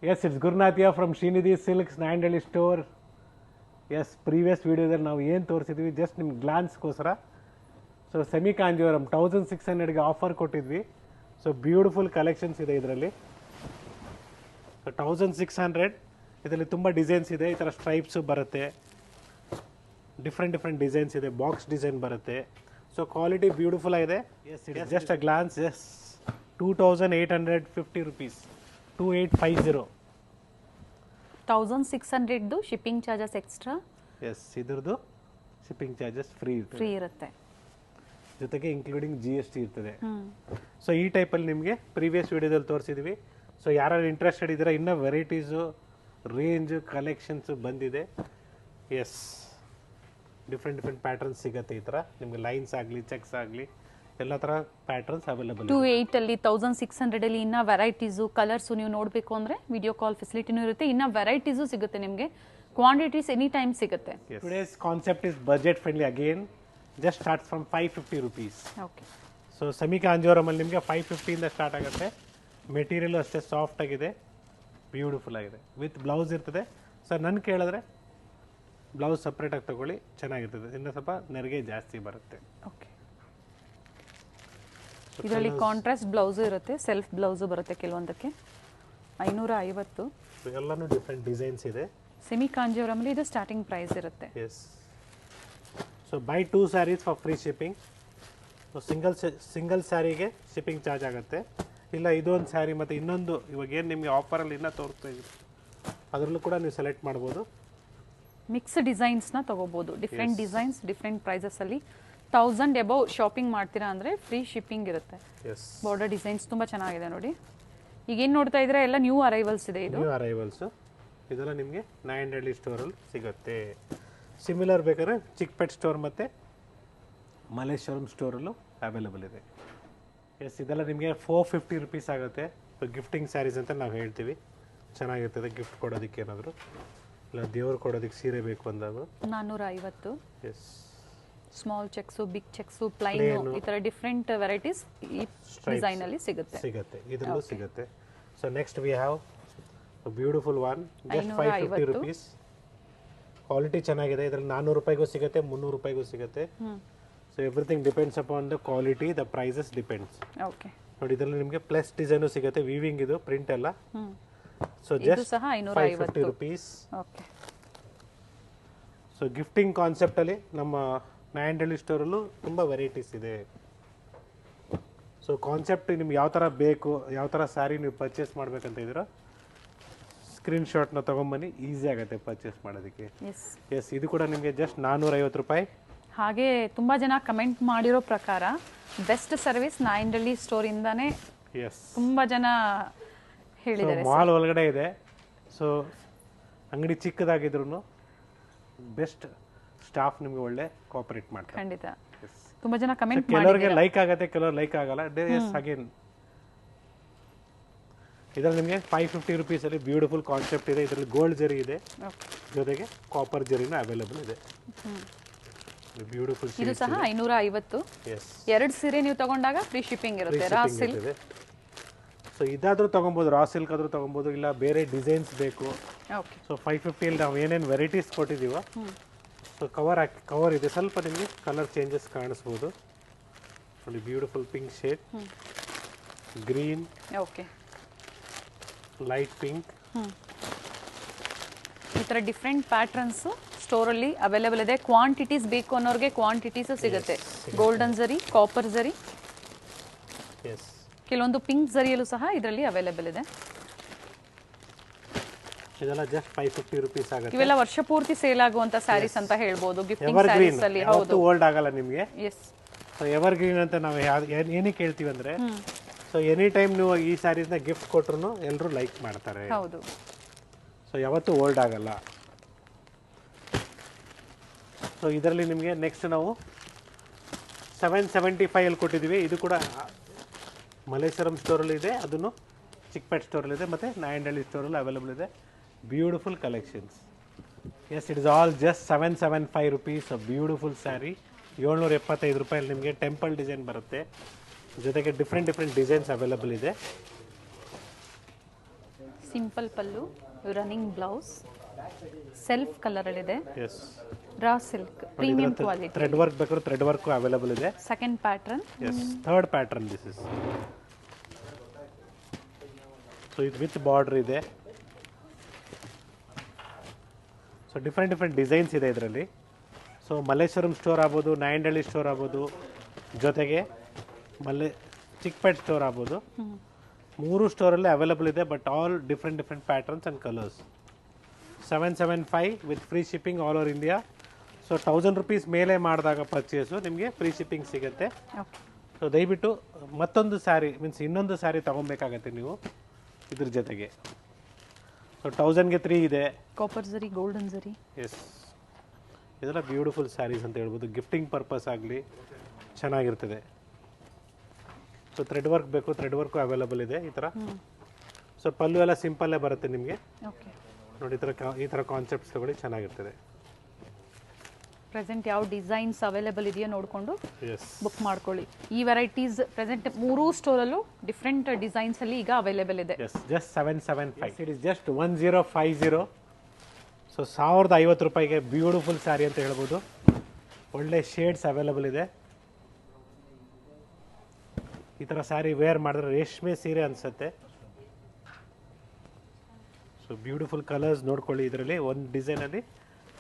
Yes, it's Gurnath here from Srinidhi Silks, Nayandeli store. Yes, previous ವಿಡಿಯೋದಲ್ಲಿ ನಾವು ಏನು ತೋರಿಸಿದ್ವಿ just ನಿಮ್ಗೆ ಗ್ಲಾನ್ಸ್ಗೋಸ್ಕರ. ಸೊ ಸೆಮಿ ಕಾಂಜೀವರಂ 1600ಗೆ ಆಫರ್ ಕೊಟ್ಟಿದ್ವಿ. ಸೊ ಬ್ಯೂಟಿಫುಲ್ ಕಲೆಕ್ಷನ್ಸ್ ಇದೆ ಇದರಲ್ಲಿ. ಸೊ 1600 ಇದರಲ್ಲಿ ತುಂಬ ಡಿಸೈನ್ಸ್ ಇದೆ. ಈ ಥರ ಸ್ಟ್ರೈಪ್ಸು ಬರುತ್ತೆ, ಡಿಫ್ರೆಂಟ್ ಡಿಸೈನ್ಸ್ ಇದೆ, ಬಾಕ್ಸ್ ಡಿಸೈನ್ ಬರುತ್ತೆ. ಸೊ ಕ್ವಾಲಿಟಿ ಬ್ಯೂಟಿಫುಲ್ ಆಗಿದೆ. Yes it is just a glance. Yes 2850 rupees, 2850. 1600 shipping charges extra. Yes, ಇದ್ರದ್ದು ಶಿಪ್ಪಿಂಗ್ ಚಾರ್ಜಸ್ ಫ್ರೀ ಇರುತ್ತೆ, ಜೊತೆಗೆ ಇನ್ಕ್ಲೂಡಿಂಗ್ GST ಇರ್ತದೆ. ಸೊ ಈ ಟೈಪಲ್ಲಿ ನಿಮಗೆ ಪ್ರೀವಿಯಸ್ ವಿಡಿಯೋದಲ್ಲಿ ತೋರಿಸಿದ್ವಿ. ಸೊ ಯಾರು ಇಂಟ್ರೆಸ್ಟೆಡ್ ಇದ್ದೀರಾ, ಇನ್ನೂ ವೆರೈಟೀಸು, ರೇಂಜು, ಕಲೆಕ್ಷನ್ಸು ಬಂದಿದೆ. ಎಸ್, ಡಿಫ್ರೆಂಟ್ ಪ್ಯಾಟರ್ನ್ಸ್ ಸಿಗುತ್ತೆ. ಈ ಥರ ನಿಮಗೆ ಲೈನ್ಸ್ ಆಗಲಿ, ಚೆಕ್ಸ್ ಆಗಲಿ, ಎಲ್ಲ ಥರ ಪ್ಯಾಟರ್ನ್ಸ್ ಅವೈಲೇಬಲ್. 28 ಅಲ್ಲಿ 1600 ಅಲ್ಲಿ ಇನ್ನೂ ವೆರೈಟೀಸು, ಕಲರ್ಸು ನೀವು ನೋಡಬೇಕು ಅಂದರೆ ವಿಡಿಯೋ ಕಾಲ್ ಫೆಸಿಲಿಟಿನೂ ಇರುತ್ತೆ. ಇನ್ನೂ ವೆರೈಟೀಸು ಸಿಗುತ್ತೆ ನಿಮಗೆ, ಕ್ವಾಂಟಿಟೀಸ್ ಎನಿ ಟೈಮ್ ಸಿಗುತ್ತೆ. Today's concept is budget friendly again. Just start from 550 rupees. Okay. So semi ಕಾಂಜೀವರಮಲ್ಲಿ ನಿಮಗೆ 550 ಇಂದ ಸ್ಟಾರ್ಟ್ ಆಗುತ್ತೆ. ಮೆಟೀರಿಯಲ್ ಅಷ್ಟೇ ಸಾಫ್ಟ್ ಆಗಿದೆ, ಬ್ಯೂಟಿಫುಲ್ ಆಗಿದೆ, ವಿತ್ ಬ್ಲೌಸ್ ಇರ್ತದೆ. ಸರ್ ನನ್ನ ಕೇಳಿದ್ರೆ ಬ್ಲೌಸ್ ಸಪ್ರೇಟಾಗಿ ತಗೊಳ್ಳಿ, ಚೆನ್ನಾಗಿರ್ತದೆ. ಇನ್ನು ಸ್ವಲ್ಪ ನೆರಿಗೆ ಜಾಸ್ತಿ ಬರುತ್ತೆ. ಓಕೆ. ಇದರಲ್ಲಿ ಕಾಂಟ್ರಾಸ್ಟ್ ಬ್ಲೌಸು ಇರುತ್ತೆ, ಸೆಲ್ಫ್ ಬ್ಲೌಸು ಬರುತ್ತೆ ಕೆಲವೊಂದಕ್ಕೆ. 550. ಎಲ್ಲನೂ ಡಿಫ್ರೆಂಟ್ ಡಿಸೈನ್ಸ್ ಇದೆ. ಸೆಮಿ ಕಾಂಜೀವರಮಲ್ಲಿ ಇದು ಸ್ಟಾರ್ಟಿಂಗ್ ಪ್ರೈಸ್ ಇರುತ್ತೆ. Yes. So buy 2 saris for free shipping. So single ಸ್ಯಾರಿಗೆ ಶಿಪ್ಪಿಂಗ್ ಚಾರ್ಜ್ ಆಗುತ್ತೆ. ಇಲ್ಲ ಇದೊಂದು ಸ್ಯಾರಿ ಮತ್ತು ಇನ್ನೊಂದು ಇವಾಗ ಏನು ನಿಮಗೆ ಆಫರಲ್ಲಿ ಇನ್ನೂ ತೋರಿಸ್ತಾ ಇದ್ದೀವಿ, ಅದರಲ್ಲೂ ಕೂಡ ನೀವು ಸೆಲೆಕ್ಟ್ ಮಾಡ್ಬೋದು. ಮಿಕ್ಸ್ ಡಿಸೈನ್ಸ್ನ ತೊಗೋಬೋದು. ಡಿಫ್ರೆಂಟ್ ಡಿಸೈನ್ಸ್ ಡಿಫ್ರೆಂಟ್ ಪ್ರೈಸಸಲ್ಲಿ. 1000 ಎಬವ್ ಶಾಪಿಂಗ್ ಮಾಡ್ತೀರಾ ಅಂದರೆ ಫ್ರೀ ಶಿಪ್ಪಿಂಗ್ ಇರುತ್ತೆ. ಎಸ್. ಬಾರ್ಡರ್ ಡಿಸೈನ್ಸ್ ತುಂಬ ಚೆನ್ನಾಗಿದೆ ನೋಡಿ. ಈಗೇನು ನೋಡ್ತಾ ಇದ್ರೆ ಎಲ್ಲ ನ್ಯೂ ಅರೈವಲ್ಸ್ ಇದೆ. ಇದು ನ್ಯೂ ಅರೈವಲ್ಸು. ಇದೆಲ್ಲ ನಿಮಗೆ ನಾಯಂಡಹಳ್ಳಿ ಸ್ಟೋರಲ್ಲಿ ಸಿಗುತ್ತೆ. ಸಿಮಿಲರ್ ಬೇಕಾದ್ರೆ ಚಿಕ್ಪೇಟ್ ಸ್ಟೋರ್ ಮತ್ತು ಮಲ್ಲೇಶ್ವರಂ ಸ್ಟೋರಲ್ಲೂ ಅವೈಲೇಬಲ್ ಇದೆ. ಎಸ್, ಇದೆಲ್ಲ ನಿಮಗೆ 450 rupees ಆಗುತ್ತೆ. ಗಿಫ್ಟಿಂಗ್ ಸ್ಯಾರೀಸ್ ಅಂತ ನಾವು ಹೇಳ್ತೀವಿ. ಚೆನ್ನಾಗಿರ್ತದೆ ಗಿಫ್ಟ್ ಕೊಡೋದಕ್ಕೆ, ಏನಾದರೂ ಇಲ್ಲ ದೇವ್ರು ಕೊಡೋದಕ್ಕೆ ಸೀರೆ ಬೇಕು ಅಂದಾಗ. 450. Yes. Small checks, big checks, plain, ಈ ಥರ ಡಿಫ್ರೆಂಟ್ ವೆರೈಟೀಸ್ ಈ ಡಿಸೈನಲ್ಲಿ ಸಿಗುತ್ತೆ. ಇದರಲ್ಲೂ ಸಿಗುತ್ತೆ. So next we have beautiful one, just 550 rupees. Quality ಚೆನ್ನಾಗಿದೆ. ಇದರಲ್ಲಿ 400 ರೂಪಾಯಿಗೂ ಸಿಗುತ್ತೆ, 300 ರೂಪಾಯಿಗೂ ಸಿಗುತ್ತೆ. So everything depends upon the quality, the prices depends. Okay. ನೋಡಿ ಇದರಲ್ಲಿ ನಿಮಗೆ ಪ್ಲಸ್ ಡಿಸೈನು ಸಿಗುತ್ತೆ, ವೀವಿಂಗ್ ಇದು ಪ್ರಿಂಟ್ ಎಲ್ಲ. So just 550 rupees. Okay. So gifting ಕಾನ್ಸೆಪ್ಟಲ್ಲಿ ನಮ್ಮ ನಾಯಂಡಹಳ್ಳಿ ಸ್ಟೋರಲ್ಲೂ ತುಂಬ ವೆರೈಟೀಸ್ ಇದೆ. ಸೊ ಕಾನ್ಸೆಪ್ಟ್ ನಿಮ್ಗೆ ಯಾವ ಥರ ಬೇಕು, ಯಾವ ಥರ ಸ್ಯಾರಿ ನೀವು ಪರ್ಚೇಸ್ ಮಾಡ್ಬೇಕಂತ ಇದ್ದೀರೋ ಸ್ಕ್ರೀನ್ಶಾಟ್ನ ತೊಗೊಂಬನ್ನಿ, ಈಸಿ ಆಗುತ್ತೆ ಪರ್ಚೇಸ್ ಮಾಡೋದಕ್ಕೆ. ಎಸ್, ಇದು ಕೂಡ ನಿಮಗೆ ಜಸ್ಟ್ 450 ರೂಪಾಯಿ. ಹಾಗೆ ತುಂಬ ಜನ ಕಮೆಂಟ್ ಮಾಡಿರೋ ಪ್ರಕಾರ ಬೆಸ್ಟ್ ಸರ್ವಿಸ್ ನಾಯಂಡಹಳ್ಳಿ ಸ್ಟೋರಿಂದಾನೇ. ಎಸ್, ತುಂಬ ಜನ ಹೇಳಿದ್ದಾರೆ. ಮಾಲ್ ಒಳಗಡೆ ಇದೆ. ಸೊ ಅಂಗಡಿ ಚಿಕ್ಕದಾಗಿದ್ರು ಬೆಸ್ಟ್ ಸ್ಟಾಫ್ ನಿಮಗೆ ಒಳ್ಳೆ ಕೋಆಪರೇಟ್ ಮಾಡ್ತಾರೆ. ಖಂಡಿತ. ತುಂಬ ಜನ ಕಮೆಂಟ್ ಕೆಲವರಿಗೆ ಲೈಕ್ ಆಗುತ್ತೆ, ಕೆಲವರು ಲೈಕ್ ಆಗಲ್ಲ. ಅಗೇನ್ ಇದರಲ್ಲಿ ನಿಮಗೆ 550 rupees ಅಲ್ಲಿ ಬ್ಯೂಟಿಫುಲ್ ಕಾನ್ಸೆಪ್ಟ್ ಇದೆ. ಇದರಲ್ಲಿ ಗೋಲ್ಡ್ ಜರಿ ಇದೆ, ಜೊತೆಗೆ ಕಾಪರ್ ಜರಿನೂ ಅವೈಲೇಬಲ್ ಇದೆ. ಬ್ಯೂಟಿಫುಲ್. ಇದು ಸಹ 550. ಎರಡು ಸೀರೆ ನೀವು ತಗೊಂಡಾಗ ಫ್ರೀ ಶಿಪ್ಪಿಂಗ್ ಇರುತ್ತೆ. Raw silk. ಸೊ ಇದಾದ್ರೂ ತಗೊಬೋದು, ರಾ ಸಿಲ್ಕ್ ಆದ್ರೂ ತಗೊಬೋದು, ಇಲ್ಲ ಬೇರೆ ಡಿಸೈನ್ಸ್ ಬೇಕು. ಸೊ 550 ಅಲ್ಲಿ ನಾವು ಏನೇನು ವೆರೈಟೀಸ್ ಕೊಟ್ಟಿದ್ದೀವೋ, ಸೊ ಕವರ್ ಇದೆ. ಸ್ವಲ್ಪ ನಿಮಗೆ ಕಲರ್ ಚೇಂಜಸ್ ಕಾಣಿಸ್ಬೋದು ನೋಡಿ. Beautiful pink shade, green, okay, light pink, ಈ ಥರ ಡಿಫ್ರೆಂಟ್ ಪ್ಯಾಟರ್ನ್ಸು ಸ್ಟೋರಲ್ಲಿ ಅವೈಲೇಬಲ್ ಇದೆ. ಕ್ವಾಂಟಿಟೀಸ್ ಬೇಕು ಅನ್ನೋರಿಗೆ ಕ್ವಾಂಟಿಟೀಸು ಸಿಗುತ್ತೆ. ಗೋಲ್ಡನ್ ಜರಿ, ಕಾಪರ್ ಜರಿ, ಕೆಲವೊಂದು ಪಿಂಕ್ ಜರಿಯಲ್ಲೂ ಸಹ ಇದರಲ್ಲಿ ಅವೈಲೇಬಲ್ ಇದೆ. ಇದೆಲ್ಲ ಜಸ್ಟ್ 550 rupees ಆಗುತ್ತೆ. ಇವೆಲ್ಲ ವರ್ಷ ಪೂರ್ತಿ ಸೇಲ್ ಆಗುವಂತ ಸ್ಯಾರೀಸ್ ಅಂತ ಹೇಳ್ಬೋದು. ಗಿಫ್ಟಿಂಗ್ ಸ್ಯಾರೀಸ್ ಅಲ್ಲಿ. ಹೌದು, ಓಲ್ಡ್ ಆಗಲ್ಲ ನಿಮಗೆ. ಎಸ್. ಸೊ ಎವರ್ ಗ್ರೀನ್ ಅಂತ ನಾವು ಏನಕ್ಕೆ ಹೇಳ್ತೀವಿ ಅಂದ್ರೆ, ಸೊ ಎನಿ ಟೈಮ್ ನೀವು ಈ ಸ್ಯಾರೀಸ್ನ ಗಿಫ್ಟ್ ಕೊಟ್ರು ಎಲ್ಲರೂ ಲೈಕ್ ಮಾಡ್ತಾರೆ. ಹೌದು. ಸೊ ಯಾವತ್ತೂ ಓಲ್ಡ್ ಆಗಲ್ಲ. ಸೊ ಇದರಲ್ಲಿ ನಿಮಗೆ ನೆಕ್ಸ್ಟ್ ನಾವು 775 ಅಲ್ಲಿ ಕೊಟ್ಟಿದ್ದೀವಿ. ಇದು ಕೂಡ ಮಲ್ಲೇಶ್ವರಂ ಸ್ಟೋರಲ್ಲಿ ಇದೆ, ಅದನ್ನು ಚಿಕ್ಪೇಟ್ ಸ್ಟೋರಲ್ಲಿ ಇದೆ, ಮತ್ತು ನಾಯಂಡಹಳ್ಳಿ ಸ್ಟೋರಲ್ಲಿ ಅವೈಲೇಬಲ್ ಇದೆ. Beautiful collections. Yes, it is all just 775 rupees. Beautiful sari. 775 ರೂಪಾಯಲ್ಲಿ ನಿಮಗೆ ಟೆಂಪಲ್ ಡಿಸೈನ್ ಬರುತ್ತೆ, ಜೊತೆಗೆ ಡಿಫ್ರೆಂಟ್ ಡಿಸೈನ್ಸ್ ಅವೈಲೇಬಲ್ ಇದೆ. Simple pallu, running blouse, self ಕಲರಲ್ಲಿದೆ, yes raw silk, premium quality. Thread work ಬೇಕಾದ್ರೆ ಥ್ರೆಡ್ ವರ್ಕು ಅವೈಲೇಬಲ್ ಇದೆ. Second pattern, yes third pattern this is. So ಇದು with border ಇದೆ. ಸೊ ಡಿಫ್ರೆಂಟ್ ಡಿಸೈನ್ಸ್ ಇದೆ ಇದರಲ್ಲಿ. ಸೊ ಮಲ್ಲೇಶ್ವರಂ ಸ್ಟೋರ್ ಆಗ್ಬೋದು, Nayandahalli store ಆಗ್ಬೋದು, ಜೊತೆಗೆ ಚಿಕ್ಕಪೇಟ್ ಸ್ಟೋರ್ ಆಗ್ಬೋದು. 3 ಸ್ಟೋರಲ್ಲಿ ಅವೈಲೇಬಲ್ ಇದೆ, but all different patterns and colours. 775 with free shipping all over India. So 1000 rupees ಮೇಲೆ ಮಾಡಿದಾಗ ಪರ್ಚೇಸು ನಿಮಗೆ ಫ್ರೀ ಶಿಪ್ಪಿಂಗ್ ಸಿಗುತ್ತೆ. ಓಕೆ. ಸೊ ದಯವಿಟ್ಟು ಮತ್ತೊಂದು ಸ್ಯಾರಿ ಮೀನ್ಸ್ ಇನ್ನೊಂದು ಸ್ಯಾರಿ ತೊಗೊಬೇಕಾಗತ್ತೆ ನೀವು ಇದ್ರ ಜೊತೆಗೆ. ಸೊ 1000ಗೆ 3 ಇದೆ. ಕಾಪರ್ ಜರಿ, ಗೋಲ್ಡನ್ ಜರಿ. ಎಸ್, ಇದೆಲ್ಲ ಬ್ಯೂಟಿಫುಲ್ ಸ್ಯಾರೀಸ್ ಅಂತ ಹೇಳ್ಬೋದು. ಗಿಫ್ಟಿಂಗ್ ಪರ್ಪಸ್ ಆಗಲಿ ಚೆನ್ನಾಗಿರ್ತದೆ. ಸೊ ಥ್ರೆಡ್ ವರ್ಕ್ ಬೇಕು, ಥ್ರೆಡ್ ವರ್ಕು ಅವೈಲೇಬಲ್ ಇದೆ ಈ ಥರ. ಸೊ ಪಲ್ಲು ಎಲ್ಲ ಸಿಂಪಲ್ಲೇ ಬರುತ್ತೆ ನಿಮಗೆ. ಓಕೆ. ನೋಡಿ ಈ ಥರ ಕಾನ್ಸೆಪ್ಟ್ಸ್ ತಗೊಳ್ಳಿ, ಚೆನ್ನಾಗಿರ್ತದೆ. ಪ್ರೆಸೆಂಟ್ ಯಾವ ಡಿಸೈನ್ಸ್ ಅವೈಲೇಬಲ್ ಇದೆಯೋ ನೋಡಿಕೊಂಡು ಎಸ್ ಬುಕ್ ಮಾಡ್ಕೊಳ್ಳಿ. ಈ ವೆರೈಟೀಸ್ ಪ್ರೆಸೆಂಟ್ 3 ಸ್ಟೋರಲ್ಲೂ ಡಿಫ್ರೆಂಟ್ ಡಿಸೈನ್ಸಲ್ಲಿ ಈಗ ಅವೈಲೇಬಲ್ ಇದೆ. Yes, just 775. It is just 1050. So 1050 ರೂಪಾಯಿಗೆ ಬ್ಯೂಟಿಫುಲ್ ಸ್ಯಾರಿ ಅಂತ ಹೇಳ್ಬೋದು. ಒಳ್ಳೆ ಶೇಡ್ಸ್ ಅವೈಲೇಬಲ್ ಇದೆ. ಈ ಥರ ಸ್ಯಾರಿ ವೇರ್ ಮಾಡಿದ್ರೆ ರೇಷ್ಮೆ ಸೀರೆ ಅನಿಸುತ್ತೆ. ಸೊ ಬ್ಯೂಟಿಫುಲ್ ಕಲರ್ಸ್ ನೋಡ್ಕೊಳ್ಳಿ. ಇದರಲ್ಲಿ ಒಂದು ಡಿಸೈನಲ್ಲಿ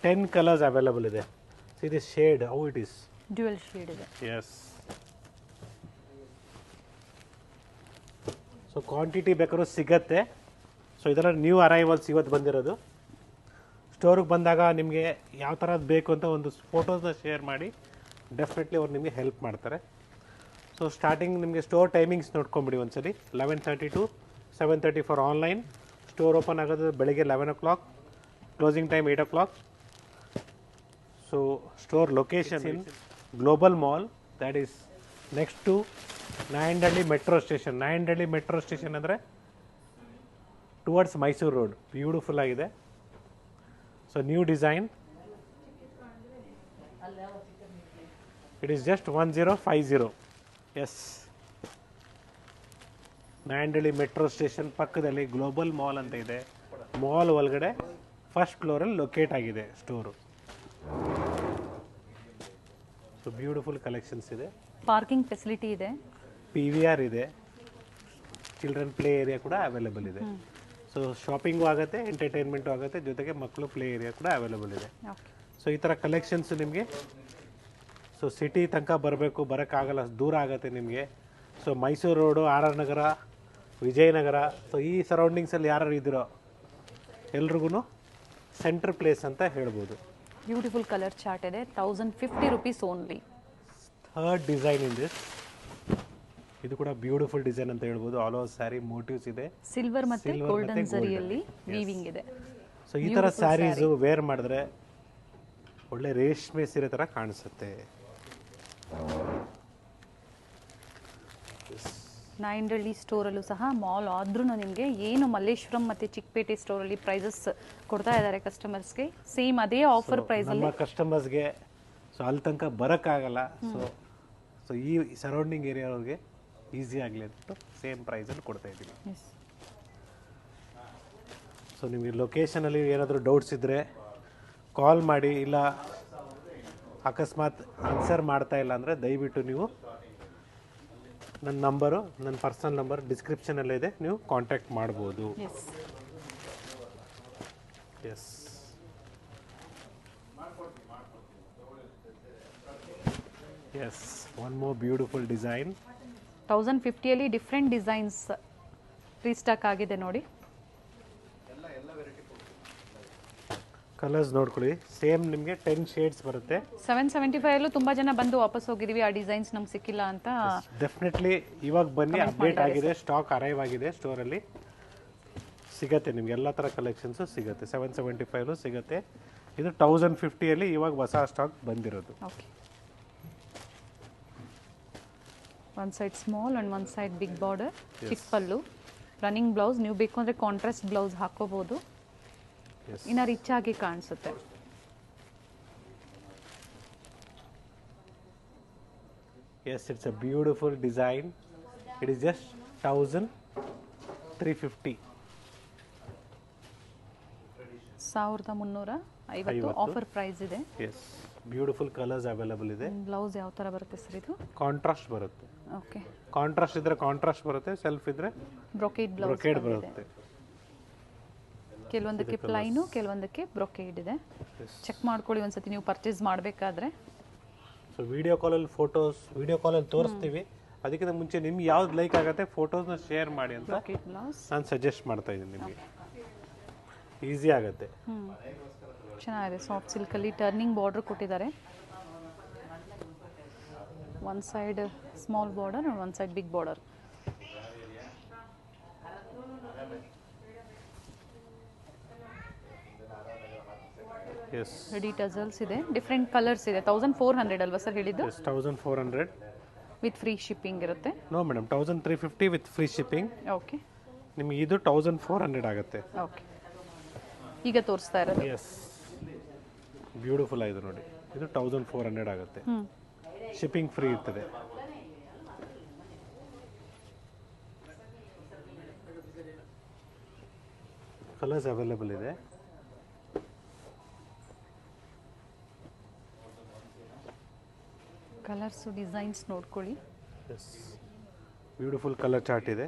10 ಕಲರ್ಸ್ ಅವೈಲೇಬಲ್ ಇದೆ. ಸೊ ಇದು shade how it is. Dual shade ಇದೆ. ಎಸ್. ಸೊ ಕ್ವಾಂಟಿಟಿ ಬೇಕಾದ್ರೂ ಸಿಗತ್ತೆ. ಸೊ ಇದೆಲ್ಲ ನ್ಯೂ ಅರೈವಲ್ಸ್ ಇವತ್ತು ಬಂದಿರೋದು. ಸ್ಟೋರಿಗೆ ಬಂದಾಗ ನಿಮಗೆ ಯಾವ ಥರದ್ದು ಬೇಕು ಅಂತ ಒಂದು ಫೋಟೋಸ್ನ ಶೇರ್ ಮಾಡಿ, ಡೆಫಿನೆಟ್ಲಿ ಅವ್ರು ನಿಮಗೆ ಹೆಲ್ಪ್ ಮಾಡ್ತಾರೆ. ಸೊ ಸ್ಟಾರ್ಟಿಂಗ್ ನಿಮಗೆ ಸ್ಟೋರ್ ಟೈಮಿಂಗ್ಸ್ ನೋಡ್ಕೊಂಬಿಡಿ ಒಂದ್ಸರಿ. 11:30 to 7:30 for online. Store open ಆಗೋದು ಬೆಳಿಗ್ಗೆ 11 o'clock, closing time 8 o'clock. So store location in global mall, that is next to Nayandahalli metro station. Nayandahalli metro station ಅಂದರೆ ಟುವರ್ಡ್ಸ್ ಮೈಸೂರು ರೋಡ್. ಬ್ಯೂಟಿಫುಲ್ ಆಗಿದೆ. So new design. It is just 1050. Yes, Nayandahalli metro station ಪಕ್ಕದಲ್ಲಿ global mall ಅಂತ ಇದೆ. Mall ಒಳಗಡೆ first ಫ್ಲೋರಲ್ಲಿ locate ಆಗಿದೆ store. So beautiful collections ಇದೆ. Parking facility ಇದೆ. PVR ಇದೆ. ಚಿಲ್ಡ್ರನ್ ಪ್ಲೇ ಏರಿಯಾ ಕೂಡ ಅವೈಲೇಬಲ್ ಇದೆ. ಸೊ ಶಾಪಿಂಗು ಆಗುತ್ತೆ, ಎಂಟರ್ಟೈನ್ಮೆಂಟು ಆಗುತ್ತೆ, ಜೊತೆಗೆ ಮಕ್ಕಳು ಪ್ಲೇ ಏರಿಯಾ ಕೂಡ ಅವೈಲೇಬಲ್ ಇದೆ. ಓಕೆ. ಸೊ ಈ ಥರ ಕಲೆಕ್ಷನ್ಸು ನಿಮಗೆ ಸೊ ಸಿಟಿ ತನಕ ಬರೋಕ್ಕಾಗಲ್ಲ, ದೂರ ಆಗುತ್ತೆ ನಿಮಗೆ. ಸೊ ಮೈಸೂರು ರೋಡು, RR ನಗರ, ವಿಜಯನಗರ, ಸೊ ಈ ಸರೌಂಡಿಂಗ್ಸಲ್ಲಿ ಯಾರು ಇದ್ದೀರೋ ಎಲ್ರಿಗೂ ಸೆಂಟ್ರ್ ಪ್ಲೇಸ್ ಅಂತ ಹೇಳ್ಬೋದು. ಬ್ಯೂಟಿಫುಲ್ ಕಲರ್ ಚಾರ್ಟ್ ಇದೆ. 1050 rupees only. Third design in this. ಇದು ಕೂಡ ಬ್ಯೂಟಿಫುಲ್ ಡಿಸೈನ್ ಅಂತ ಹೇಳ್ಬೋದು. ಆಲ್ ಓವರ್ ಸ್ಯಾರಿ ಮೋಟಿವ್ಸ್ ಇದೆ. ಸಿಲ್ವರ್ ಮತ್ತೆ ಗೋಲ್ಡನ್ ಜರಿಯಲ್ಲಿ ವೀವಿಂಗ್ ಇದೆ. ಸೊ ಈ ಥರ ಸ್ಯಾರೀಸು ವೇರ್ ಮಾಡಿದ್ರೆ ಒಳ್ಳೆ ರೇಷ್ಮೆ ಸೀರೆ ಥರ ಕಾಣಿಸುತ್ತೆ. ನಾಯಂಡಹಳ್ಳಿ ಸ್ಟೋರಲ್ಲೂ ಸಹ ಮಾಲ್ ಆದ್ರೂ ನಿಮಗೆ ಏನು ಮಲ್ಲೇಶ್ವರಂ ಮತ್ತು ಚಿಕ್ಕಪೇಟೆ ಸ್ಟೋರಲ್ಲಿ ಪ್ರೈಸಸ್ ಕೊಡ್ತಾ ಇದ್ದಾರೆ ಕಸ್ಟಮರ್ಸ್ಗೆ, ಸೇಮ್ ಅದೇ ಆಫರ್ ಪ್ರೈಸಲ್ಲಿ ನಮ್ಮ ಕಸ್ಟಮರ್ಸ್ಗೆ. ಸೊ ಅಲ್ಲಿ ತನಕ ಬರೋಕ್ಕಾಗಲ್ಲ. ಸೊ ಈ ಸರೌಂಡಿಂಗ್ ಏರಿಯಾವ್ರಿಗೆ ಈಸಿ ಆಗಲಿ ಅಂದ್ಬಿಟ್ಟು ಸೇಮ್ ಪ್ರೈಸಲ್ಲಿ ಕೊಡ್ತಾ ಇದ್ದೀವಿ. ಸೊ ನಿಮಗೆ ಲೊಕೇಶನಲ್ಲಿ ಏನಾದರೂ ಡೌಟ್ಸ್ ಇದ್ದರೆ ಕಾಲ್ ಮಾಡಿ. ಇಲ್ಲ ಅಕಸ್ಮಾತ್ ಆನ್ಸರ್ ಮಾಡ್ತಾ ಇಲ್ಲ ಅಂದರೆ ದಯವಿಟ್ಟು ನೀವು ನನ್ನ ನಂಬರು, ನನ್ನ ಪರ್ಸನಲ್ ನಂಬರ್ ಡಿಸ್ಕ್ರಿಪ್ಷನಲ್ಲೇ ಇದೆ, ನೀವು ಕಾಂಟ್ಯಾಕ್ಟ್ ಮಾಡ್ಬೋದು. Yes. Yes, one more beautiful design. 1050ಯಲ್ಲಿ ಡಿಫ್ರೆಂಟ್ ಡಿಸೈನ್ಸ್ ರೀಸ್ಟಾಕ್ ಆಗಿದೆ ನೋಡಿ. ಕಲರ್ಸ್ ನೋಡ್ಕೊಳ್ಳಿ. ಸೇಮ್ ನಿಮಗೆ 10 ಶೇಡ್ಸ್ ಬರುತ್ತೆ. 775 ತುಂಬಾ ಜನ ಬಂದು ವಾಪಸ್ ಹೋಗಿದೀವಿ, ಆ ಡಿಸೈನ್ಸ್ ನಮ್ಗೆ ಸಿಕ್ಕಿಲ್ಲ ಅಂತ. ಡೆಫಿನೆಟ್ಲಿ ಇವಾಗ ಬನ್ನಿ, ಅಪ್ಡೇಟ್ ಆಗಿದೆ, ಸ್ಟಾಕ್ ಅರೈವ್ ಆಗಿದೆ ಸ್ಟೋರಲ್ಲಿ. ಸಿಗತ್ತೆ ನಿಮ್ಗೆ ಎಲ್ಲ ಥರ ಕಲೆಕ್ಷನ್ಸು ಸಿಗುತ್ತೆ. 775 ಸಿಗುತ್ತೆ. ಇದು 1050ಯಲ್ಲಿ ಇವಾಗ ಹೊಸ ಸ್ಟಾಕ್ ಬಂದಿರೋದು. Okay. One side small and one side big border, ಚಿಕ್ಕ ಪಲ್ಲು, ರನ್ನಿಂಗ್ ಬ್ಲೌಸ್. ನೀವು ಬೇಕು ಅಂದರೆ ಕಾಂಟ್ರಾಸ್ಟ್ ಬ್ಲೌಸ್ ಹಾಕೋಬಹುದು, ಇನ್ನ ರಿಚ್ ಆಗಿ ಕಾಣಿಸುತ್ತೆ. Yes, it's a beautiful design. It is just 1350. 1350 offer price ಇದೆ. ಎಸ್, ಬ್ಯೂಟಿಫುಲ್ ಕಲರ್ಸ್ ಅವೈಲೇಬಲ್ ಇದೆ. ಬ್ಲೌಸ್ ಯಾವ ಥರ ಬರುತ್ತೆ ಸರ್ ಇದು? ಕಾಂಟ್ರಾಸ್ಟ್ ಬರುತ್ತೆ. ಓಕೆ, ಕಾಂಟ್ರಾಸ್ಟ್ ಇದ್ರೆ ಕಾಂಟ್ರಾಸ್ಟ್ ಬರುತ್ತೆ, ಸೆಲ್ಫ್ ಇದ್ರೆ ಬ್ರೊಕೇಡ್ ಬ್ರೊಕೇಡ್ ಬ್ಲೌಸ್ ಬರುತ್ತೆ. ಕೆಲವೊಂದಕ್ಕೆ ಪ್ಲೈನು, ಕೆಲವೊಂದಕ್ಕೆ ಬ್ರೊಕೇಡ್ ಇದೆ. ಚೆಕ್ ಮಾಡ್ಕೊಳ್ಳಿ ಒಂದ್ಸತಿ ನೀವು ಪರ್ಚೇಸ್ ಮಾಡಬೇಕಾದ್ರೆ. ಸೊ ವಿಡಿಯೋ ಕಾಲಲ್ಲಿ ತೋರಿಸ್ತೀವಿ. ಅದಕ್ಕಿಂತ ಮುಂಚೆ ನಿಮ್ಗೆ ಯಾವ್ದು ಲೈಕ್ ಆಗುತ್ತೆ ಫೋಟೋಸ್ನ ಶೇರ್ ಮಾಡಿ ಅಂತ ಬ್ರೊಕೇಡ್ ಬ್ಲೌಸ್ ನಾನು ಸಜೆಸ್ಟ್ ಮಾಡ್ತಾ ಇದ್ದೀನಿ. ನಿಮಗೆ ಈಸಿ ಆಗುತ್ತೆ. ಚೆನ್ನಾಗಿದೆ. ಸಾಫ್ಟ್ ಸಿಲ್ಕಲ್ಲಿ ಟರ್ನಿಂಗ್ ಬಾರ್ಡರ್ ಕೊಟ್ಟಿದ್ದಾರೆ. One side small border and one side big border. Yes, ready tassels ಇದೆ. ಡಿಫ್ರೆಂಟ್ ಕಲರ್ಸ್ ಇದೆ. 1400 ಅಲ್ವಾ ಸರ್ ಹೇಳಿದ್ದು? 1400 ವಿತ್ ಫ್ರೀ ಶಿಪ್ಪಿಂಗ್ ಇರುತ್ತೆ. No madam, 1350 with free shipping. Okay, ನಿಮಗೆ ಇದು 1400 ಆಗುತ್ತೆ. ಓಕೆ, ಈಗ ತೋರಿಸ್ತಾ ಇರೋದು. ಎಸ್, ಬ್ಯೂಟಿಫುಲ್ ಆಗಿದೆ ನೋಡಿ. ಇದು 1400 ಆಗುತ್ತೆ. ಶಿಪ್ಪಿಂಗ್ ಫ್ರೀ ಇರ್ತದೆ. ಕಲರ್ಸ್ ಅವೈಲೇಬಲ್ ಇದೆ. ಕಲರ್ಸು ಡಿಸೈನ್ಸ್ ನೋಡ್ಕೊಳ್ಳಿ. ಎಸ್, ಬ್ಯೂಟಿಫುಲ್ ಕಲರ್ ಚಾರ್ಟ್ ಇದೆ.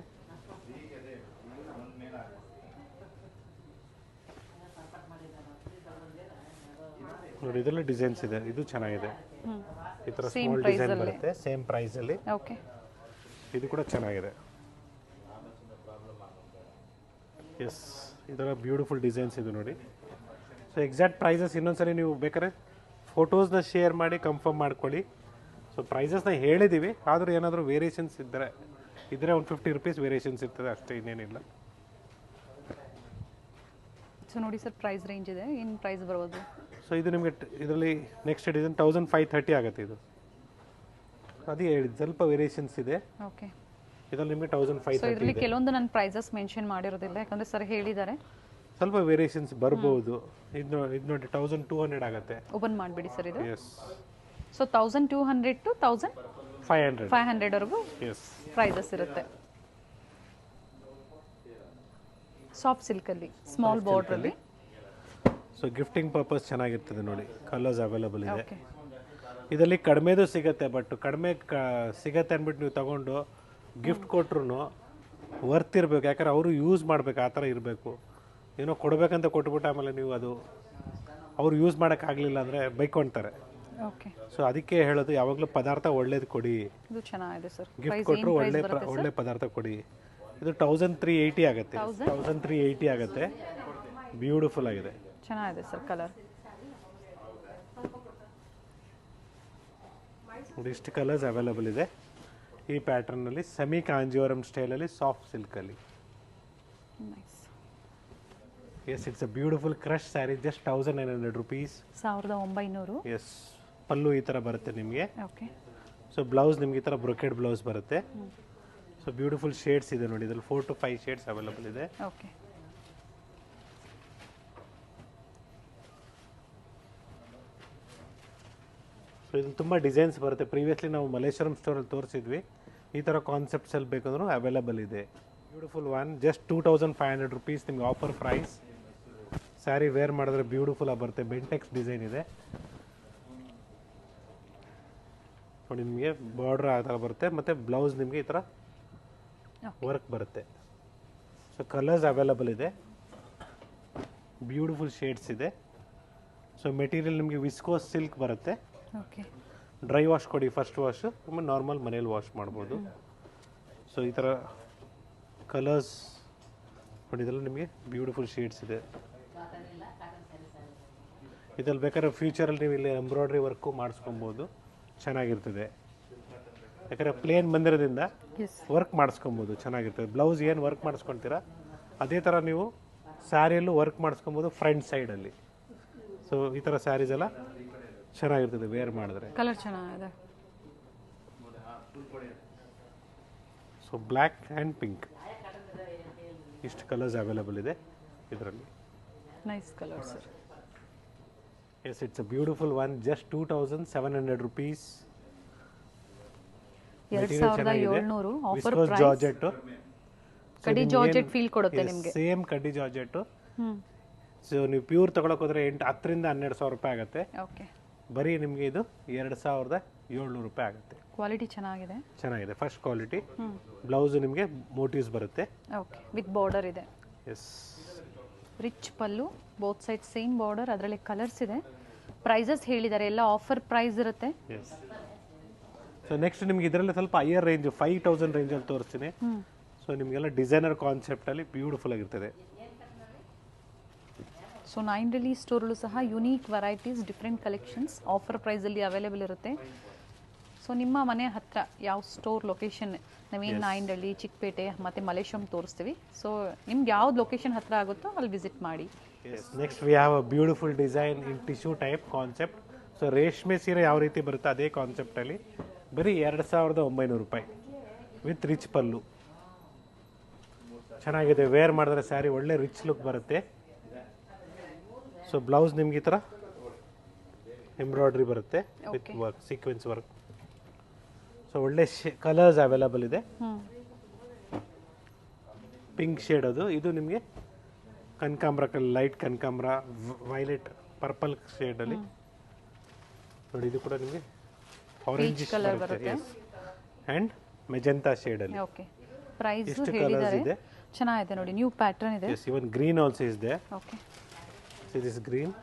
ನೋಡಿ, ಇದೆಲ್ಲ ಡಿಸೈನ್ಸ್ ಇದೆ. ಇದು ಚೆನ್ನಾಗಿದೆ. ಈ ಥರ ಸ್ಮಾಲ್ ಡಿಸೈನ್ ಬರುತ್ತೆ, ಸೇಮ್ ಪ್ರೈಸ್ ಅಲ್ಲಿ. ಓಕೆ, ಇದು ಕೂಡ ಚೆನ್ನಾಗಿದೆ. ಎಸ್, ಇದರ ಬ್ಯೂಟಿಫುಲ್ ಡಿಸೈನ್ಸ್ ಇದು ನೋಡಿ. ಸೊ ಎಕ್ಸಾಕ್ಟ್ ಪ್ರೈಸಸ್ ಇನ್ನೊಂದ್ಸರಿ ನೀವು ಬೇಕಾದ್ರೆ ಫೋಟೋಸ್ನ ಶೇರ್ ಮಾಡಿ ಕನ್ಫರ್ಮ್ ಮಾಡ್ಕೊಳ್ಳಿ. ಸೊ ಪ್ರೈಸಸ್ನ ಹೇಳಿದ್ದೀವಿ, ಆದರೂ ಏನಾದರೂ ವೇರಿಯೇಷನ್ಸ್ ಇದ್ದರೆ ಒಂದು 50 ರೂಪೀಸ್ ವೇರಿಯೇಷನ್ಸ್ ಇರ್ತದೆ ಅಷ್ಟೇ, ಇನ್ನೇನಿಲ್ಲ. ಸೊ ನೋಡಿ ಸರ್, ಪ್ರೈಸ್ ರೇಂಜ್ ಇದೆ. ಏನು ಪ್ರೈಸ್ ಬರ್ಬೋದು? ಸೊ ಇದು ನಿಮಗೆ ಇದರಲ್ಲಿ ನೆಕ್ಸ್ಟ್ ಡಿಸೈನ್ 1530 ಆಗುತ್ತೆ. ಇದು ಅದೇ ಹೇಳಿದ್ದು, ಸ್ವಲ್ಪ ವೇರಿಯೇಷನ್ಸ್ ಇದೆ. ಓಕೆ, ಇದರಲ್ಲಿ ನಿಮಗೆ ಸೊ 1530 ಇದರಲ್ಲಿ ಕೆಲವೊಂದು ನಾನು ಪ್ರೈಸಸ್ ಮೆನ್ಷನ್ ಮಾಡಿರೋದಿಲ್ಲ, ಯಾಕಂದ್ರೆ ಸರ್ ಹೇಳಿದ್ದಾರೆ. ಸ್ವಲ್ಪ ವೇರಿಯೇಷನ್ಸ್ ಬರ್ಬೋದು. ಇದು ನೋಡಿ 1200 ಆಗುತ್ತೆ. ಓಪನ್ ಮಾಡಿಬಿಡಿ ಸರ್ ಇದು. ಎಸ್, ಸೊ 1200 to 1500 ವರೆಗೂ ಎಸ್ ಪ್ರೈಸಸ್ ಇರುತ್ತೆ. ಸಾಫ್ಟ್ ಸಿಲ್ಕಲ್ಲಿ ಸ್ಮಾಲ್ ಬಾರ್ಡ್ರಲ್ಲಿ. ಸೊ ಗಿಫ್ಟಿಂಗ್ ಪರ್ಪಸ್ ಚೆನ್ನಾಗಿರ್ತದೆ ನೋಡಿ. ಕಲರ್ಸ್ ಅವೈಲೇಬಲ್ ಇದೆ. ಓಕೆ, ಇದರಲ್ಲಿ ಕಡಿಮೆದು ಸಿಗುತ್ತೆ, ಬಟ್ ಕಡಿಮೆ ಸಿಗತ್ತೆ ಅಂದ್ಬಿಟ್ಟು ನೀವು ತಗೊಂಡು ಗಿಫ್ಟ್ ಕೊಟ್ರು ವರ್ತ್ ಇರಬೇಕು. ಯಾಕಂದ್ರೆ ಅವರು ಯೂಸ್ ಮಾಡ್ಬೇಕು, ಆ ಥರ ಇರಬೇಕು. ಏನೋ ಕೊಡಬೇಕಂತ ಕೊಟ್ಬಿಟ್ಟು ಆಮೇಲೆ ನೀವು ಅದು ಅವ್ರು ಯೂಸ್ ಮಾಡೋಕ್ಕಾಗಲಿಲ್ಲ ಅಂದರೆ ಬೈಕೊಳ್ತಾರೆ. ಓಕೆ, ಸೊ ಅದಕ್ಕೆ ಹೇಳೋದು, ಯಾವಾಗಲೂ ಪದಾರ್ಥ ಒಳ್ಳೇದು ಕೊಡಿ. ಇದು ಚೆನ್ನಾಗಿದೆ ಸರ್. ಗಿಫ್ಟ್ ಕೊಟ್ಟರು ಒಳ್ಳೆ ಪದಾರ್ಥ ಕೊಡಿ. ಇದು 1380 ಆಗುತ್ತೆ. 1380 ಆಗುತ್ತೆ. ಬ್ಯೂಟಿಫುಲ್ ಆಗಿದೆ, ಚೆನ್ನಾಗಿದೆ ಸರ್ ಕಲರ್. ಇಷ್ಟು ಕಲರ್ಸ್ ಅವೈಲೇಬಲ್ ಇದೆ ಈ ಪ್ಯಾಟರ್ನಲ್ಲಿ. ಸೆಮಿ ಕಾಂಜೀವರಂ ಸ್ಟೈಲಲ್ಲಿ ಸಾಫ್ಟ್ ಸಿಲ್ಕಲ್ಲಿ. Nice. Yes, it's a beautiful crush sari. Just 1900 rupees. 1900. Yes, pallu ಈ ಥರ ಬರುತ್ತೆ ನಿಮಗೆ. ಓಕೆ, ಸೊ ಬ್ಲೌಸ್ ನಿಮ್ಗೆ ಈ ಥರ ಬ್ರೊಕೆಡ್ ಬ್ಲೌಸ್ ಬರುತ್ತೆ. ಸೊ ಬ್ಯೂಟಿಫುಲ್ ಶೇಡ್ಸ್ ಇದೆ ನೋಡಿ. ಇದರಲ್ಲಿ 4 to 5 ಶೇಡ್ಸ್ ಅವೈಲೇಬಲ್ ಇದೆ. ಓಕೆ, ಸೊ ಇದು ತುಂಬ ಡಿಸೈನ್ಸ್ ಬರುತ್ತೆ. ಪ್ರೀವಿಯಸ್ಲಿ ನಾವು ಮಲ್ಲೇಶ್ವರಂ ಸ್ಟೋರಲ್ಲಿ ತೋರಿಸಿದ್ವಿ. ಈ ಥರ ಕಾನ್ಸೆಪ್ಟ್ಸಲ್ಲಿ ಬೇಕಂದ್ರೂ ಅವೈಲೇಬಲ್ ಇದೆ. ಬ್ಯೂಟಿಫುಲ್ ಒನ್, ಜಸ್ಟ್ 2500 ರೂಪೀಸ್ ನಿಮ್ಗೆ ಆಫರ್ ಪ್ರೈಸ್. ಸ್ಯಾರಿ ವೇರ್ ಮಾಡಿದ್ರೆ ಬ್ಯೂಟಿಫುಲ್ ಆಗಿ ಬರುತ್ತೆ. ಬೆಂಟೆಕ್ಸ್ ಡಿಸೈನ್ ಇದೆ ನೋಡಿ. ನಿಮಗೆ ಬಾರ್ಡರ್ ಆ ಥರ ಬರುತ್ತೆ, ಮತ್ತು ಬ್ಲೌಸ್ ನಿಮಗೆ ಈ ಥರ ವರ್ಕ್ ಬರುತ್ತೆ. ಸೊ ಕಲರ್ಸ್ ಅವೈಲೇಬಲ್ ಇದೆ. ಬ್ಯೂಟಿಫುಲ್ ಶೇಡ್ಸ್ ಇದೆ. ಸೊ ಮೆಟೀರಿಯಲ್ ನಿಮಗೆ ವಿಸ್ಕೋಸ್ ಸಿಲ್ಕ್ ಬರುತ್ತೆ. ಓಕೆ, ಡ್ರೈ ವಾಶ್ ಕೊಡಿ ಫಸ್ಟ್ ವಾಶ್, ಆಮೇಲೆ ನಾರ್ಮಲ್ ಮನೇಲಿ ವಾಶ್ ಮಾಡ್ಬೋದು. ಸೊ ಈ ಥರ ಕಲರ್ಸ್ ನೋಡಿ. ಇದೆಲ್ಲ ನಿಮಗೆ ಬ್ಯೂಟಿಫುಲ್ ಶೇಡ್ಸ್ ಇದೆ. ಇದ್ರಲ್ಲಿ ಬೇಕಾದ್ರೆ ಫ್ಯೂಚರಲ್ಲಿ ನೀವು ಇಲ್ಲಿ ಎಂಬ್ರಾಯ್ಡ್ರಿ ವರ್ಕು ಮಾಡಿಸ್ಕೊಬೋದು, ಚೆನ್ನಾಗಿರ್ತದೆ. ಯಾಕಂದರೆ ಪ್ಲೇನ್ ಬಂದಿರೋದ್ರಿಂದ ವರ್ಕ್ ಮಾಡಿಸ್ಕೊಬೋದು, ಚೆನ್ನಾಗಿರ್ತದೆ. ಬ್ಲೌಸ್ ಏನು ವರ್ಕ್ ಮಾಡಿಸ್ಕೊಳ್ತೀರಾ ಅದೇ ಥರ ನೀವು ಸ್ಯಾರಿಯಲ್ಲೂ ವರ್ಕ್ ಮಾಡಿಸ್ಕೊಬೋದು ಫ್ರಂಟ್ ಸೈಡಲ್ಲಿ. ಸೊ ಈ ಥರ ಸ್ಯಾರೀಸ್ ಎಲ್ಲ ಚೆನ್ನಾಗಿರ್ತದೆ ವೇರ್ ಮಾಡಿದ್ರೆ. ಕಲರ್ ಚೆನ್ನಾಗಿದೆ. ಸೊ ಬ್ಲ್ಯಾಕ್ ಆ್ಯಂಡ್ ಪಿಂಕ್, ಇಷ್ಟು ಕಲರ್ಸ್ ಅವೈಲೇಬಲ್ ಇದೆ ಇದರಲ್ಲಿ. Nice colour sir. Yes, it's a beautiful one. Just 2700 rupees. 2700 offer price. Georgette ಕಡಿ ಜಾರ್ಜೆಟ್ ಫೀಲ್ ಕೊಡುತ್ತೆ ನಿಮಗೆ. ಸೇಮ್ ಕಡ್ಡಿ ಜಾರ್ಜೆಟ್. ಸೊ ನೀವು ಪ್ಯೂರ್ ತೊಗೊಳಕ್ಕೆ ಹೋದರೆ 10,000-12,000 ಆಗುತ್ತೆ. ಓಕೆ, ಬರೀ ನಿಮಗೆ ಇದು 2,700 ರೂಪಾಯಿ ಆಗುತ್ತೆ. ಕ್ವಾಲಿಟಿ ಚೆನ್ನಾಗಿದೆ. ಚೆನ್ನಾಗಿದೆ, ಫಸ್ಟ್ ಕ್ವಾಲಿಟಿ. ಬ್ಲೌಸು ನಿಮಗೆ ಮೋಟಿವ್ಸ್ ಬರುತ್ತೆ. ಓಕೆ, ವಿತ್ ಬಾರ್ಡರ್ ಇದೆ. ಎಸ್, ರಿಚ್ ಪಲ್ಲು, ಬೋತ್ ಸೈಡ್ ಸೇಮ್ ಬಾರ್ಡರ್, ಅದರಲ್ಲಿ ಕಲರ್ಸ್ ಇದೆ. ಪ್ರೈಸಸ್ ಹೇಳಿದ್ದಾರೆ, ಎಲ್ಲ ಆಫರ್ ಪ್ರೈಸ್ ಇರುತ್ತೆ. ಎಸ್. ಸೊ ನೆಕ್ಸ್ಟ್ ನಿಮ್ಗೆ ಇದರಲ್ಲಿ ಸ್ವಲ್ಪ ಹೈಯರ್ ರೇಂಜ್ 5,000 ರೇಂಜಲ್ಲಿ ತೋರಿಸ್ತೀನಿ. ಸೊ ನಿಮಗೆಲ್ಲ ಡಿಸೈನರ್ ಕಾನ್ಸೆಪ್ಟಲ್ಲಿ ಬ್ಯೂಟಿಫುಲ್ ಆಗಿರ್ತದೆ. ಸೊ 9 ಡೆಲ್ಲಿ ಸ್ಟೋರಲ್ಲೂ ಸಹ unique varieties, different collections offer ಪ್ರೈಸಲ್ಲಿ ಅವೈಲೇಬಲ್ ಇರುತ್ತೆ. ಸೊ ನಿಮ್ಮ ಮನೆ ಹತ್ರ ಯಾವ ಸ್ಟೋರ್ ಲೊಕೇಶನ್, ನಾವೇನು 9 ಡೆಲ್ಲಿ, ಚಿಕ್ಕಪೇಟೆ ಮತ್ತು ಮಲೇಶ್ವರಂ ತೋರಿಸ್ತೀವಿ. ಸೊ ನಿಮ್ಗೆ ಯಾವ್ದು ಲೊಕೇಶನ್ ಹತ್ರ ಆಗುತ್ತೋ ಅಲ್ಲಿ ವಿಸಿಟ್ ಮಾಡಿ. Next we have a beautiful design in tissue type concept. So ರೇಷ್ಮೆ ಸೀರೆ ಯಾವ ರೀತಿ ಬರುತ್ತೆ ಅದೇ ಕಾನ್ಸೆಪ್ಟಲ್ಲಿ ಬರೀ 2,900 ರೂಪಾಯಿ ವಿತ್ ರಿಚ್ ಪಲ್ಲು. ಚೆನ್ನಾಗಿದೆ, ವೇರ್ ಮಾಡಿದ್ರೆ ಸ್ಯಾರಿ ಒಳ್ಳೆ ರಿಚ್ ಲುಕ್ ಬರುತ್ತೆ. ಸೊ ಬ್ಲೌಸ್ ನಿಮ್ಗೆ ಈ ಥರ ಎಂಬ್ರಾಯ್ಡ್ರಿ ಬರುತ್ತೆ with work, sequence work. So ಒಳ್ಳೆ ಕಲರ್ಸ್ ಅವೈಲಬಲ್ ಇದೆ. ಪಿಂಕ್ ಶೇಡ್ ಅದು, ಇದು ನಿಮಗೆ ಕನಕಾಂಬ್ರ, ಲೈಟ್ ಕನಕಾಂಬ್ರ, ವೈಲೆಟ್, ಪರ್ಪಲ್ ಶೇಡಲ್ಲಿ ನೋಡಿ. ಇದು ಕೂಡ ನಿಮಗೆ ಆರೆಂಜ್ ಕಲರ್ ಬರುತ್ತೆ ಆ್ಯಂಡ್ ಮೆಜೆಂಟಾ ಶೇಡಲ್ಲಿ. ಓಕೆ, ಪ್ರೈಸ್ ಎಷ್ಟು ಹೇಳಿದ್ದಾರೆ. ಕಲರ್ಸ್ ಇದೆ, ಚೆನ್ನಾಗಿದೆ ನೋಡಿ, ನ್ಯೂ ಪ್ಯಾಟರ್ನ್ ಇದೆ. Yes, even green also is there. Okay, so this green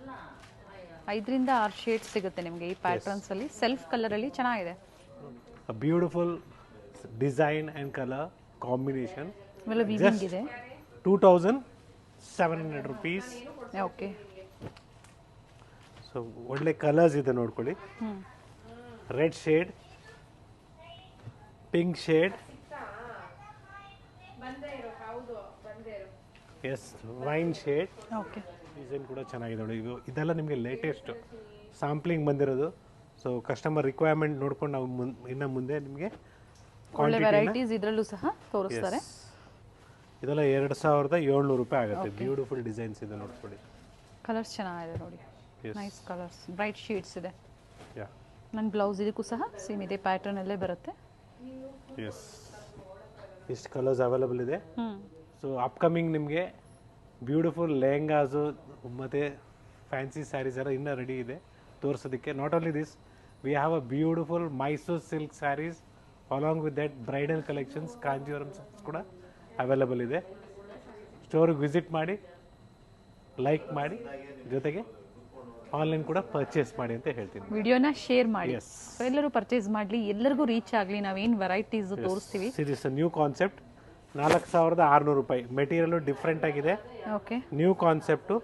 5ರಿಂದ 6 ಶೇಡ್ಸ್ ಸಿಗುತ್ತೆ ನಿಮಗೆ ಈ ಪ್ಯಾಟರ್ನ್ಸ್ ಅಲ್ಲಿ. ಸೆಲ್ಫ್ ಕಲರ್ ಅಲ್ಲಿ ಚೆನ್ನಾಗಿದೆ. a beautiful design and color combination. ಇವೆಲ್ಲ ವೀವಿಂಗ್ ಇದೆ. 2,700 rupees. ಓಕೆ, ಸೊ ಒಳ್ಳೆ ಕಲರ್ಸ್ ಇದೆ ನೋಡ್ಕೊಳ್ಳಿ. Red shade, pink shade, yes, wine shade. Okay, design ಕೂಡ ಚೆನ್ನಾಗಿದೆ ನೋಡಿ. ಇದೆಲ್ಲ ನಿಮಗೆ ಲೇಟೆಸ್ಟ್ ಸಾಂಪ್ಲಿಂಗ್ ಬಂದಿರೋದು. ಸೊ ಕಸ್ಟಮರ್ ರಿಕ್ವೈರ್ಮೆಂಟ್ ನೋಡ್ಕೊಂಡು ನಾವು ಇನ್ನು ಮುಂದೆ ನಿಮಗೆ ಒಳ್ಳೆ ವೆರೈಟೀಸ್ ಇದರಲ್ಲೂ ಸಹ ತೋರಿಸ್ತಾರೆ. ಇದೆಲ್ಲ 2,700 ರೂಪಾಯಿ ಆಗುತ್ತೆ. ಬ್ಯೂಟಿಫುಲ್ ಡಿಸೈನ್ಸ್ ಇದೆ ನೋಡ್ಕೊಳ್ಳಿ. ಕಲರ್ಸ್ ಚೆನ್ನಾಗಿದೆ ನೋಡಿ, ನೈಸ್ ಕಲರ್ಸ್, ಬ್ರೈಟ್ ಶೇಡ್ಸ್ ಇದೆ. ಯಾ, ನನ್ನ ಬ್ಲೌಸ್ ಇದಕ್ಕೂ ಸಹ ಸೇಮ್ ಇದೆ ಪ್ಯಾಟರ್ನ್ ಅಲ್ಲೇ ಬರುತ್ತೆ. ಎಸ್, ಇಷ್ಟು ಕಲರ್ಸ್ ಅವೈಲಬಲ್ ಇದೆ. ಸೊ ಅಪ್ಕಮಿಂಗ್ ನಿಮಗೆ ಬ್ಯೂಟಿಫುಲ್ ಲೆಹಂಗಾಸು ಮತ್ತು ಫ್ಯಾನ್ಸಿ ಸ್ಯಾರೀಸ್ ಎಲ್ಲ ಇನ್ನೂ ರೆಡಿ ಇದೆ ತೋರಿಸೋದಕ್ಕೆ. Not only this, we have a beautiful Mysuru silk saris along with that bridal collections, Kanjeevaram ಕೂಡ ಅವೈಲಬಲ್ ಇದೆ. ಸ್ಟೋರಿಗೆ ವಿಸಿಟ್ ಮಾಡಿ, ಲೈಕ್ ಮಾಡಿ, ಜೊತೆಗೆ ಆನ್ಲೈನ್ ಕೂಡ ಪರ್ಚೇಸ್ ಮಾಡಿ ಅಂತ ಹೇಳ್ತೀನಿ. ವಿಡಿಯೋನ ಶೇರ್ ಮಾಡಿ, ಸೊ ಎಲ್ಲರೂ ಪರ್ಚೇಸ್ ಮಾಡಲಿ, ಎಲ್ಲರಿಗೂ ರೀಚ್ ಆಗಲಿ. ನಾವೇನು ವೆರೈಟೀಸ್ ತೋರಿಸ್ತೀವಿ. ಇಸ್ ನ್ಯೂ ಕಾನ್ಸೆಪ್ಟ್, 4,600 ರೂಪಾಯಿ. ಮೆಟೀರಿಯಲ್ ಡಿಫ್ರೆಂಟ್ ಆಗಿದೆ. Okay, new concept.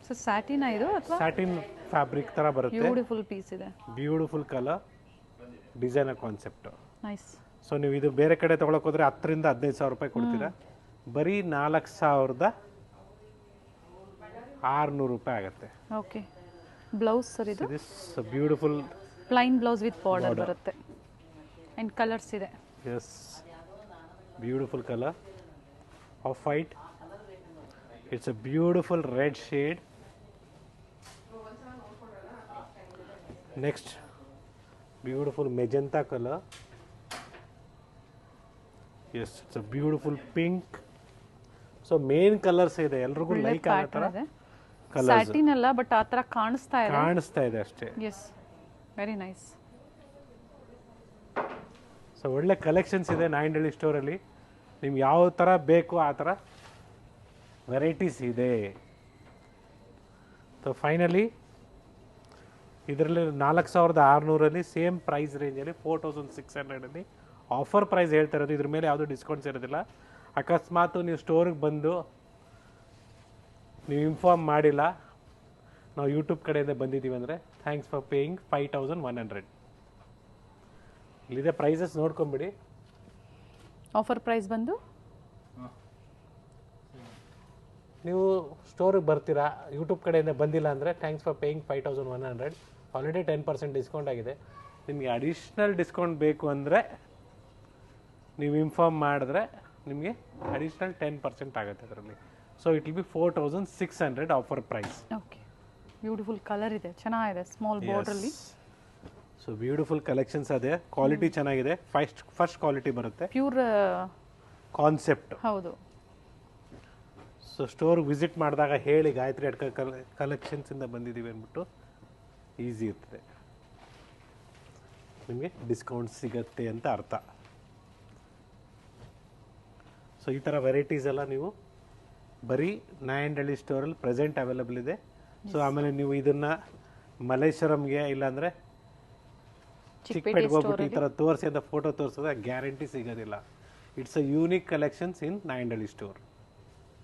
So satin ಇದು ಅಥವಾ ಸ್ಯಾಟಿನ್ ಫ್ಯಾಬ್ರಿಕ್ ತರ ಬರುತ್ತೆ. ಬ್ಯೂಟಿಫುಲ್ ಪೀಸ್ ಇದೆ, beautiful colour, designer concept. Nice. So ನೀವು ಇದು ಬೇರೆ ಕಡೆ ತೊಗೊಳಕ್ಕೆ ಹೋದ್ರೆ 10,000-15,000 ರೂಪಾಯಿ ಕೊಡ್ತೀರಾ. ಬರೀ 4,600 ರೂಪಾಯಿ ಆಗುತ್ತೆ. ಓಕೆ, ಬ್ಲೌಸ್ ಸರ್ ಇದು this beautiful plain blouse with border ಬರುತ್ತೆ ಆ್ಯಂಡ್ ಕಲರ್ಸ್ ಇದೆ. Yes, beautiful colour of white. It's a beautiful red shade. Next beautiful magenta colour. Yes, it's a beautiful pink. So main colours ಇದೆ, ಎಲ್ರಿಗೂ like ಆಗೋ ಥರ colours. Satin ಅಲ್ಲ, but ಆ ಥರ ಕಾಣಿಸ್ತಾ ಇದೆ ಅಷ್ಟೇ. Yes, very nice. ಸೊ ಒಳ್ಳೆ ಕಲೆಕ್ಷನ್ಸ್ ಇದೆ 9 ಡೆಲ್ಲಿ ಸ್ಟೋರಲ್ಲಿ. ನಿಮ್ಗೆ ಯಾವ ಥರ ಬೇಕು ಆ ಥರ ವೆರೈಟೀಸ್ ಇದೆ. ಸೊ ಫೈನಲಿ ಇದರಲ್ಲಿ 4,600 ಸೇಮ್ ಪ್ರೈಸ್ ರೇಂಜಲ್ಲಿ 4,600 ಆಫರ್ ಪ್ರೈಸ್ ಹೇಳ್ತಾ ಇರೋದು. ಇದ್ರ ಮೇಲೆ ಯಾವುದೂ ಡಿಸ್ಕೌಂಟ್ಸ್ ಇರೋದಿಲ್ಲ. ಅಕಸ್ಮಾತ್ ನೀವು ಸ್ಟೋರಿಗೆ ಬಂದು ನೀವು ಇನ್ಫಾರ್ಮ್ ಮಾಡಿಲ್ಲ, ನಾವು ಯೂಟ್ಯೂಬ್ ಕಡೆಯಿಂದ ಬಂದಿದ್ದೀವಿ ಅಂದರೆ ಥ್ಯಾಂಕ್ಸ್ ಫಾರ್ ಪೇಯಿಂಗ್ 5,100. ಇಲ್ಲಿದೆ ಪ್ರೈಸಸ್ ನೋಡ್ಕೊಂಬಿಡಿ. ಆಫರ್ ಪ್ರೈಸ್ ಬಂದು ನೀವು ಸ್ಟೋರಿಗೆ ಬರ್ತೀರಾ, ಯೂಟ್ಯೂಬ್ ಕಡೆಯಿಂದ ಬಂದಿಲ್ಲ ಅಂದರೆ thanks for paying 5,100. Already 10% discount ಆಗಿದೆ. ನಿಮಗೆ ಅಡಿಷ್ನಲ್ ಡಿಸ್ಕೌಂಟ್ ಬೇಕು ಅಂದರೆ ನೀವು ಇನ್ಫಾರ್ಮ್ ಮಾಡಿದ್ರೆ ನಿಮಗೆ ಅಡಿಷ್ನಲ್ 10% ಆಗುತ್ತೆ ಅದರಲ್ಲಿ. So it will be 4,600 offer price. Okay, beautiful colour ಇದೆ, ಚೆನ್ನಾಗಿದೆ, ಸ್ಮಾಲ್ ಬಾರ್ಡ್ರಲ್ಲಿ. ಸೊ ಬ್ಯೂಟಿಫುಲ್ ಕಲೆಕ್ಷನ್ಸ್ ಅದೇ, ಕ್ವಾಲಿಟಿ ಚೆನ್ನಾಗಿದೆ. ಫಸ್ಟ್ ಕ್ವಾಲಿಟಿ ಬರುತ್ತೆ, ಪ್ಯೂರ್ ಕಾನ್ಸೆಪ್ಟ್. ಹೌದು. ಸೊ ಸ್ಟೋರ್ ವಿಸಿಟ್ ಮಾಡಿದಾಗ ಹೇಳಿ ಗಾಯತ್ರಿ ಅಡ್ಕ ಕಲೆಕ್ಷನ್ಸಿಂದ ಬಂದಿದ್ದೀವಿ ಅಂದ್ಬಿಟ್ಟು ಈಸಿ ಇರ್ತದೆ, ನಿಮಗೆ ಡಿಸ್ಕೌಂಟ್ ಸಿಗತ್ತೆ ಅಂತ ಅರ್ಥ. ಸೊ ಈ ಥರ ವೆರೈಟೀಸ್ ಎಲ್ಲ ನೀವು ಬರೀ ನಾಯಂಡಹಳ್ಳಿ ಸ್ಟೋರಲ್ಲಿ ಪ್ರೆಸೆಂಟ್ ಅವೈಲಬಲ್ ಇದೆ. ಸೊ ಆಮೇಲೆ ನೀವು ಇದನ್ನು ಮಲ್ಲೇಶ್ವರಂಗೆ ಇಲ್ಲಾಂದರೆ ಚಿಕ್ಕಪೇಟೆಗೆ ಹೋಗ್ಬಿಟ್ಟು ಈ ಥರ ತೋರಿಸಿ ಅಂತ ಫೋಟೋ ತೋರಿಸಿದ್ರೆ ಗ್ಯಾರಂಟಿ ಸಿಗೋದಿಲ್ಲ. It's a unique collections in Nayandahalli store.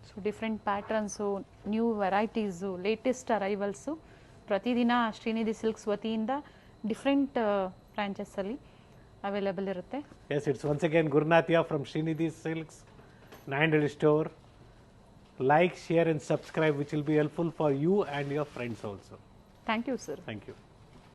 So different patterns, new varieties, latest arrivals ಪ್ರತಿದಿನ ಶ್ರೀನಿಧಿ ಸಿಲ್ಕ್ಸ್ ವತಿಯಿಂದ ಡಿಫ್ರೆಂಟ್ ಬ್ರಾಂಚಸ್ಸಲ್ಲಿ ಅವೈಲೇಬಲ್ ಇರುತ್ತೆ. Yes, it's once again Gurunathiya from Srinidhi silks, Nayandahalli store. Like, share and subscribe, which will be helpful for you and your friends also. Thank you, sir. Thank you.